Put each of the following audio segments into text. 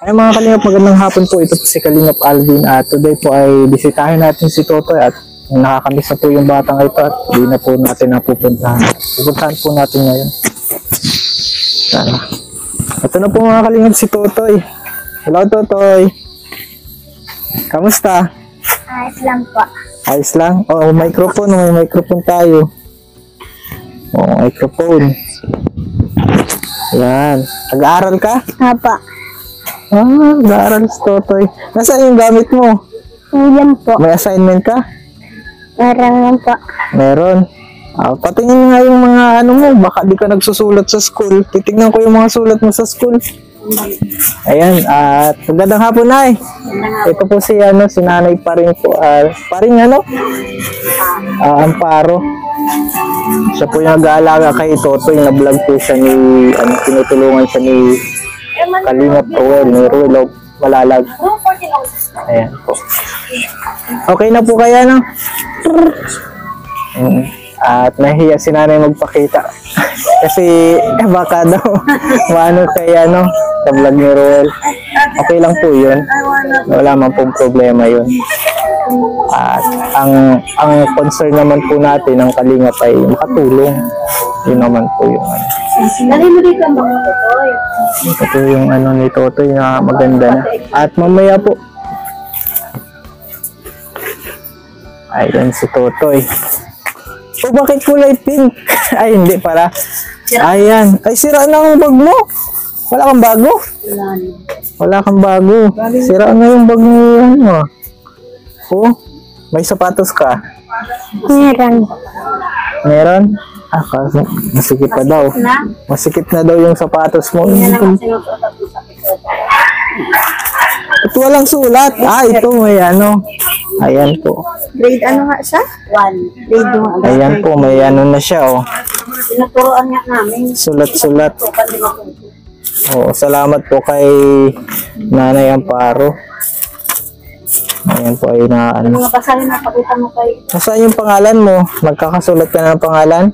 Ay mga Kalingap, magandang hapon po. Ito po si Kalingap Alvin at today po ay bisitahin natin si Totoy at nakakamiss na po yung batang ito at hindi na po natin napupuntahan. Pupuntahan po natin ngayon. Sana. Ito na po mga Kalingap si Totoy. Hello Totoy. Kamusta? Ayos lang po. Ayos lang? Oo, microphone. May microphone tayo. Oo, microphone. Yan. Nag-aaral ka? Apa. Nag-aaral si Totoy. Nasaan yung gamit mo? Yan po. May assignment ka? Meron lang po. Meron. Patingin nga yung mga ano mo. Baka di ka nagsusulat sa school. Titignan ko yung mga sulat mo sa school. Ayan. At magandang hapon, Nay. Ito po si Nanay Paring po. Paring Amparo. Siya po yung nag-aalaga kay Totoy. Na-vlog po siya ni, tinutulungan siya ni Kalingap Ruel. Ni Ruel Malalag. Ayan po. Okay na po kaya, no? At nahiya si nanay magpakita. Kasi baka daw maano kaya sa vlog ni Ruel. Okay lang po yun. Wala man pong problema yun. At ang concern naman po natin ng Kalingap ay makatulong. Yun naman po yung ito po yung ni Totoy na maganda na. At mamaya po ayun si Totoy. Bakit kulay pink? Ay, hindi para. Ayan. Ay, sira na ang bag mo. Wala kang bago? Wala kang bago. Sira na yung bag mo. Oh, may sapatos ka? Meron. Meron? Masikip pa daw. Masikip na daw yung sapatos mo. At walang sulat. Ito may Ayan po. Grade nga siya? 1. Grade 1. Ayan po, may na siya, Tinuturoan nga namin. Sulat-sulat. Salamat po kay Nanay Amparo. Ayan po ay Mga basahin na pakita mo kay. Nasaan yung pangalan mo? Nagkakasulat ka na ng pangalan?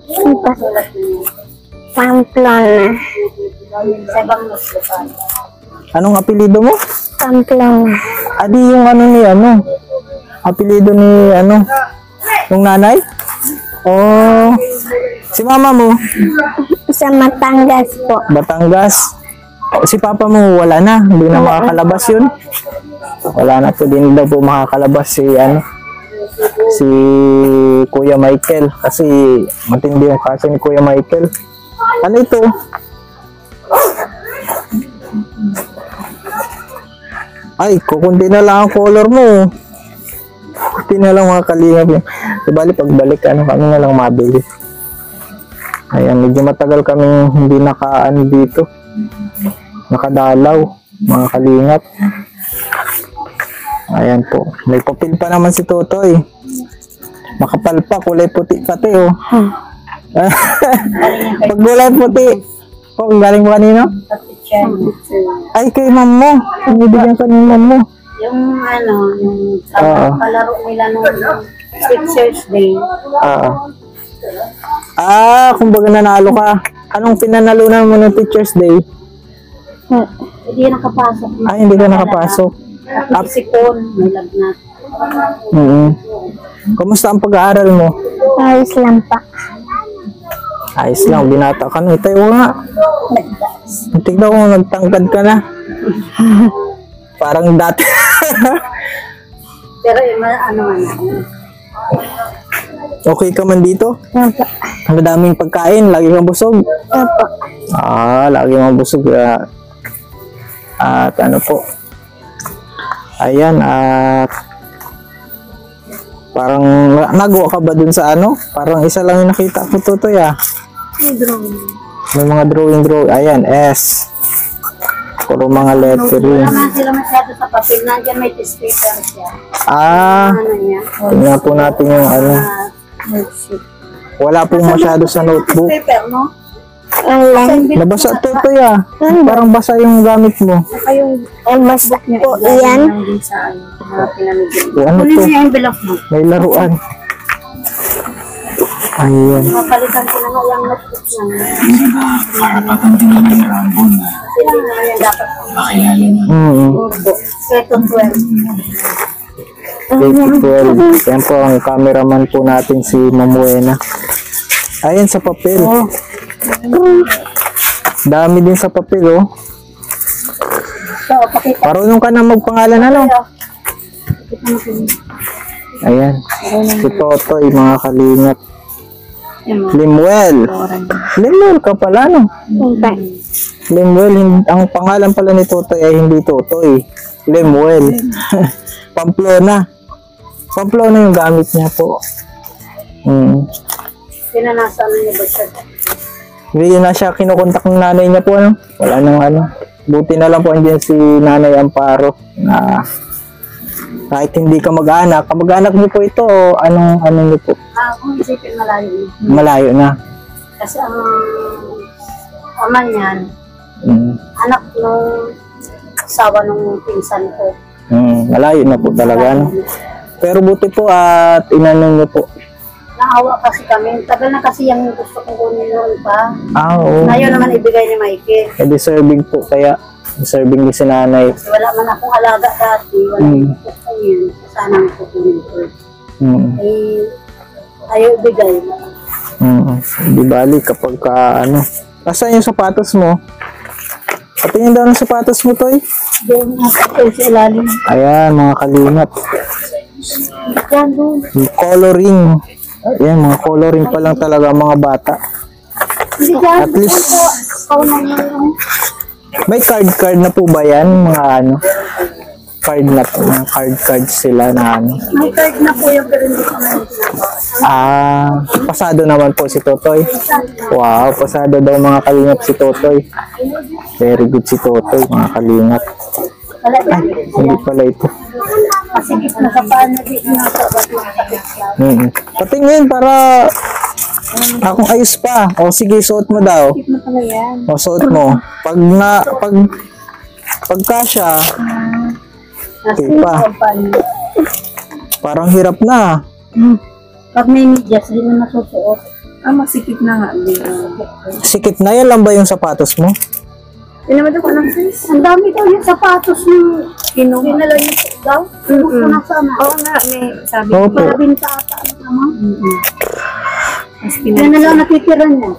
Pamplona. Sa Bangos. Anong apelido mo? Pamplona. Adi yung ni apelido ni yung nanay? Oh, si mama mo? Sa Batangas po. Batangas. Si papa mo wala na, hindi na makakalabas yun. Wala na po, din daw po makakalabas si Kuya Michael kasi matindi yung kaso ni Kuya Michael. Ano ito? Ay, kukundi na lang ang color mo. Kukundi na lang mga Kalingap yun. Sabali, pagbalik, kami na lang mabili. Ayan, medyo matagal kaming hindi dito. Nakadalaw, mga Kalingap. Ayan po. May papel pa naman si Totoy. Makapal pa, kulay puti pati, Pag kulay puti. Galing mo kanino? Ay, kay ma'am mo. Ibigyan ka ng ma'am mo. Yung yung palaro nila nung Teacher's Day. Kumbaga nanalo ka. Anong pinanalunan mo ng Teacher's Day? Hindi nakapasok. Ay, hindi ka nakapasok. Sipon, may lagnat. Kamusta ang pag-aaral mo? Ayos lang pa. Ayos lang, binata ka na. Itayo nga. Tignan ko, nagtangkad ka na. Parang dati. Pero Okay ka man dito? Opo. Ang daming pagkain, lagi kang busog? Opo. Lagi kang busog. At po. Ayan, at parang nagawa ka ba dun sa Parang isa lang yung nakita ko, Totoy, May drawing. May mga drawing. Ayan, S. Puro mga lettering. Wala naman sila masyado sa papel. Nandiyan may test paper siya. Tingnan po natin yung Worksheet. Wala pong masyado sa notebook. Paper, no? Nabasa, Totoy, Parang basa yung gamit mo. Saka yung basa po yan. Ano to? Yung envelope mo. May laruan. Ayun. Papalitan ko na nga yung notebook niya. Kasi ba, karapatan din naman ni Rambo na Kasi hindi na yan dapat. makilala na. Opo. Keto 12. 8-12. Yan po ang cameraman po natin si Mamuena. Ayan sa papel. Dami din sa papel, oh. So, pakita. Marunong ka na magpangalan, ano? Ayan. Si Totoy, mga kalingap. Limuel. Limuel ka pala, no? Limuel, ang pangalan pala ni Totoy ay hindi Totoy. Limuel. Pamplona. Pamplona yung gamit niya po. Pinanasaan niyo ba siya? Hindi na siya kinukontak ng nanay niya po, ano? Wala nang ano. Buti na lang po andyan si Nanay Amparo na kahit hindi ka mag-anak, kamag-anak niyo po ito o anong ano niyo po? Kung isipin malayo niyo. Malayo na. Kasi ang ama niyan, anak nung asawa nung pinsan ko. Malayo na po talaga, no? Pero buti po at inanong niyo po. Naawa kasi kami. Tagal na kasi yung gusto kong kunin noon pa. Oo. Ngayon naman ibigay ni Mikey. Deserving po kaya. Deserving din si nanay. Kasi wala man akong alaga dati. Wala akong kukunin. Sana ang kukunin ko. Ayaw ibigay. Di bali kapag ka ano. Asan yung sapatos mo? Patingin daw ng sapatos mo, Toy. Doon nasa sa ilalim. Ayan, mga kalingap. Yan doon. Yung coloring. Ayan, mga coloring pa lang talaga mga bata. Hindi dyan. At least, Ikaw na yun. may card na po ba yan? Mga ano? Card na po. Mga card sila na ano. May card na po yung pero hindi ko na ginagawa. Pasado naman po si Totoy. Wow, pasado daw mga kalingap si Totoy. Very good si Totoy, mga kalingap. Wala yan. Hindi pala ito. Kasi nakapaan na din nasa ba't nakakapit lang. Patingin para akong ayos pa. O sige, suot mo daw. Ano pala yan? O suot mo. Pagka Nasa Okay pa. company. parang hirap na. Pag may medyas, di na nasusuot. Masikip na nga. Sikip na yan lang ba yung sapatos mo? Naman ako ng sis. Ang dami daw yung sapatos ng kinuha. Dinala yung daw. Kinuha na sana. Oo nga, may sabi. Opo. Marabinta ata naman. Yan na lang natitira niya.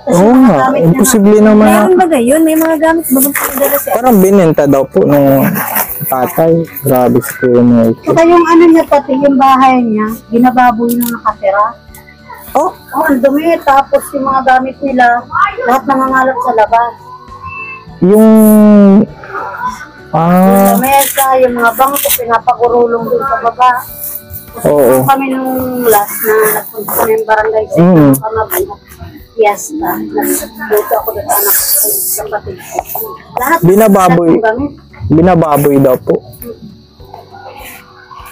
Oo nga, imposible naman na. Meron ba gayon? May mga gamit ba bang pinadala siya? Parang binenta daw po nung tatay. Grabe si Kuya Mike. Saka yung ano niya pati, yung bahay niya, binababoy nung nakatira. Oh, Ang dumi. Tapos yung mga gamit nila, lahat nangangalap sa labas. yung... Yung mesa, yung mga bangko, pinapagurulong dun sa baba. Oo. Kami nung last na nagpunta kami yung barangay sa Kamabi. Fiesta. Nagluto ako doon sa anak ko, sa kapatid ko. Lahat Binababoy. lahat ng gamit. Binababoy daw po.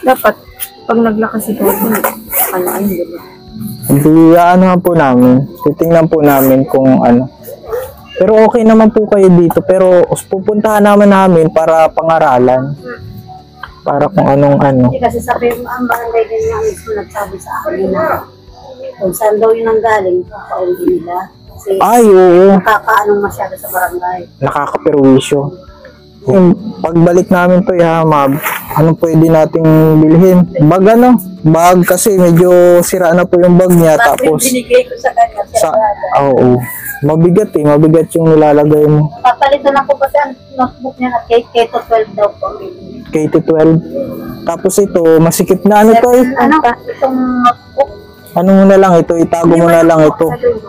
Dapat, pag naglakas ito, kalain, di ba? Hindi, ano po namin. Titingnan po namin kung ano. Pero okay naman po kayo dito. Pero pupuntahan namin para pangaralan. Para kung anong ano. Hindi kasi sabi mo, ang barangay din nga mismo nagsabi sa akin na kung saan daw yun ang galing, papauwi nila. Kasi Ay, oo. nakakaanong masyado sa barangay. Nakakaperwisyo. Yung pagbalik namin to, ma'am, anong pwede nating bilhin? Bag ano? Bag kasi medyo sira na po yung bag niya. Tapos, binigay ko sa kanya, oo. Mabigat mabigat yung nilalagay mo. papalitan ako kasi ang notebook niya na K-12 daw po. KT12. Tapos ito, masikip na ano to eh. Ano? Itong notebook. Ano mo na lang ito, itago mo na lang ito. Sa grade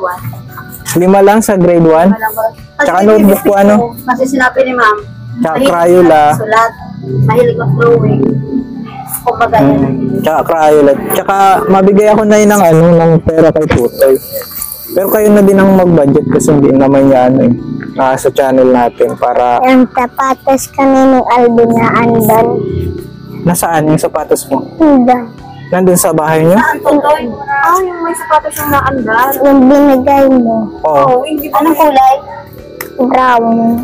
1. 5 lang sa grade 1. Tsaka notebook ko ano? Kasi sinabi ni ma'am, Tsaka mahilig Crayola. siya sulat, mahilig mag drawing. Kumbaga yan. Tsaka Crayola. Tsaka mabigay ako na yun ng ano, ng pera kay Putoy. Pero kayo na din ang mag-budget kasi hindi naman yan eh. Sa channel natin para... Yung sapatos kami ng Alvin na andan. Nasaan yung sapatos mo? Andan. Nandun sa bahay niyo? Saan tuloy? Yung may sapatos yung naandar. Yung binigay mo. Oo. Anong kulay? Brown.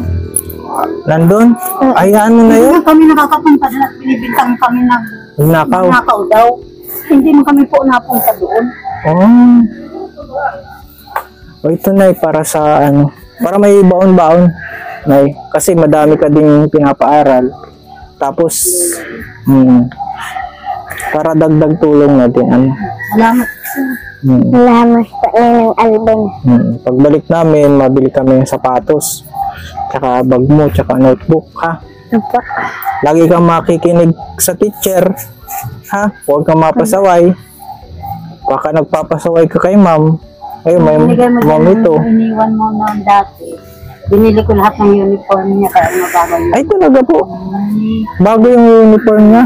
Nandun? Ayaan mo na yun. Kami nakakapunta doon at binibintang kami ng Nakaw. nakaw daw. Hindi mo kami po napunta doon. Oh. O ito na para sa ano, para may baon-baon. Nay, kasi madami ka ding pinapaaral. Tapos para dagdag tulong natin ano. Salamat. Salamat sa Ninong Alvin. Pagbalik namin, mabili kami ng sapatos. Tsaka bag mo, tsaka notebook, ha? Opo. Lagi kang makikinig sa teacher, ha? Huwag kang mapasaway. Baka nagpapasaway ka kay ma'am. Ayun, may Binigay mo ma'am dyan ito. yung iniwan mo noon dati. Binili ko lahat ng uniform niya kaya magagawin niya. Ay, talaga po. Bago yung uniform niya.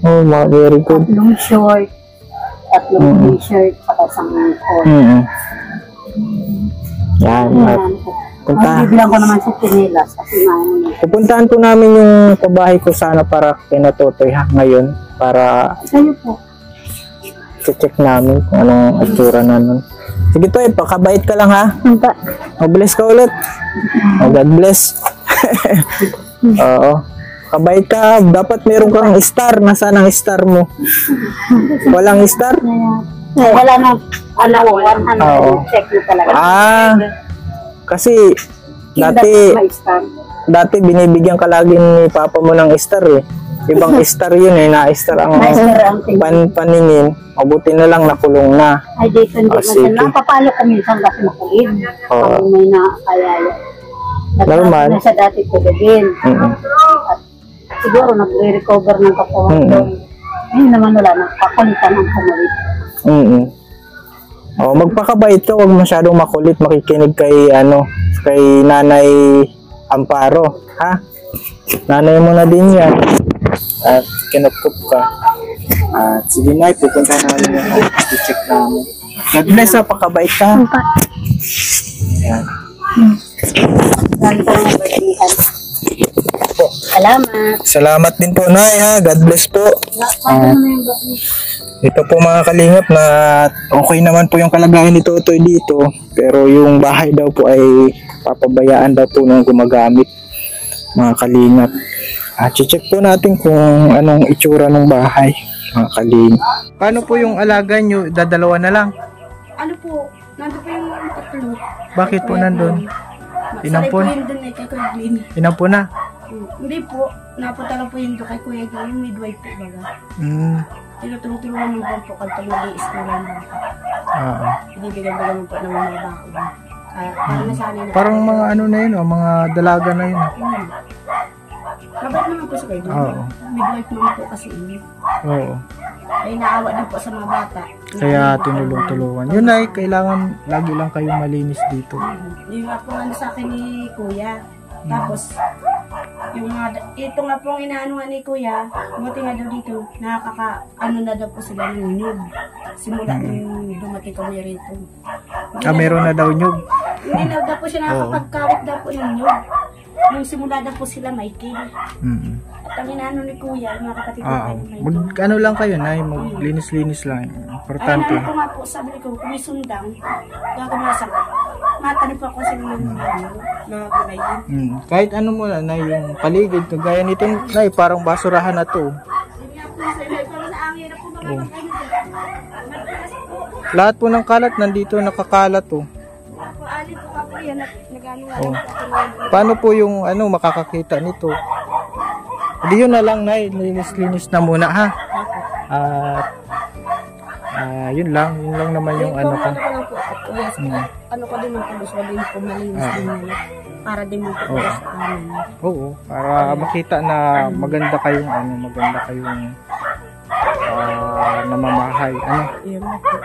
Oh, very good. Tatlong short, tatlong t-shirt, saka isang coat. Yan. At punta, Bibilang ko naman sa chinelas kasi maano. pupuntahan po namin yung kabahay ko sana para kinatutoy ha ngayon. Para Kayo po. check namin kung anong itsura na nun. Sige to, pakabait ka lang ha. Opo. Mag-bless ka ulit. Oh, God bless. Oo. Kabait ka. Dapat meron kang star. Nasaan ang star mo? Walang star? Wala nang alaw, Oo. check mo talaga. Kasi dati binibigyan ka lagi ni papa mo ng star eh. Ibang star yun eh. Na-star ang paningin. Mabuti na lang nakulong na. Ay, dito hindi sige. man. Napapalo ko minsan kasi makulit. Oo. Kung may nakakayaya. Normal. Na siya dati tulogin. At siguro nag-recover ng katawan doon. Ngayon naman wala. Nagpakulitan ang kumalit. Oh, magpakabait ka, huwag masyadong makulit, makikinig kay kay Nanay Amparo, ha? Nanay mo na din 'yan. At kinukup ka. At sige na, pupunta namin yung i-check namin. God bless, ha, pakabait ka. Ayan. Dahil ko ng birthdayan. Salamat. Salamat din po, Nay, ha? God bless po. Ito po mga kalingap na okay naman po yung kalagayan ni Totoy dito, pero yung bahay daw po ay papabayaan daw po nung gumagamit, mga kalingap. Check po natin kung anong itsura ng bahay, mga kalingap. Paano po yung alaga nyo? Dadalawa na lang? Ano po, nandun po yung tatlo. Bakit po nandun? Inampon? Sanay po yun dun eh, kay Kuya Glenn. Inampon na? Hindi po, napunta lang po yun doon kay Kuya Glenn, yung midwife po baga. Tinutulungan mo po kapag nag-i-school lang ba. Binibigyan-bigyan mo po ng mga bako. Para nasanay na. Parang mga ano na yun, mga dalaga na yun. Mabait naman po sa Kuya Glenn. Oo. Midwife naman po kasi yun. Oo. Ay naawa din po sa mga bata. Kaya tinulong-tulungan. Yun ay, kailangan lagi lang kayong malinis dito. Yung nga po ano sa akin ni Kuya. Tapos, yung mga, ito nga po ang inaano nga ni Kuya, buti nga daw dito, ano na daw po sila ng nyug. Simula nung dumating kami rito. Meron na daw nyug. Hindi na daw po siya nakakapagkawit daw po ng nyug. Nung simula daw po sila may kill. At ang inaano ni Kuya, yung mga kapatid ko may kill. Ano lang kayo, Nay, maglinis-linis lang. Importante. Ay, ko nga po, sabi ko, kung may sundang, gagamasan ko. Matanong po ako sa mga kulay yun. Kahit ano mo na, Nay, yung paligid, kagaya nito, Nay, parang basurahan na to. Lahat po ng kalat, nandito, nakakalat to. Alin po ako yan, nag-ano nga Oh. lang po ako. Paano po yung makakakita nito? Hindi yun na lang, Nay, linis-linis na muna, ha? At yun lang naman yung ano ko. Ano ko din ang puluswa din po malinis din nila. Para din mo po sa amin. Oo, para makita na maganda kayong namamahay, ano? Yun na po.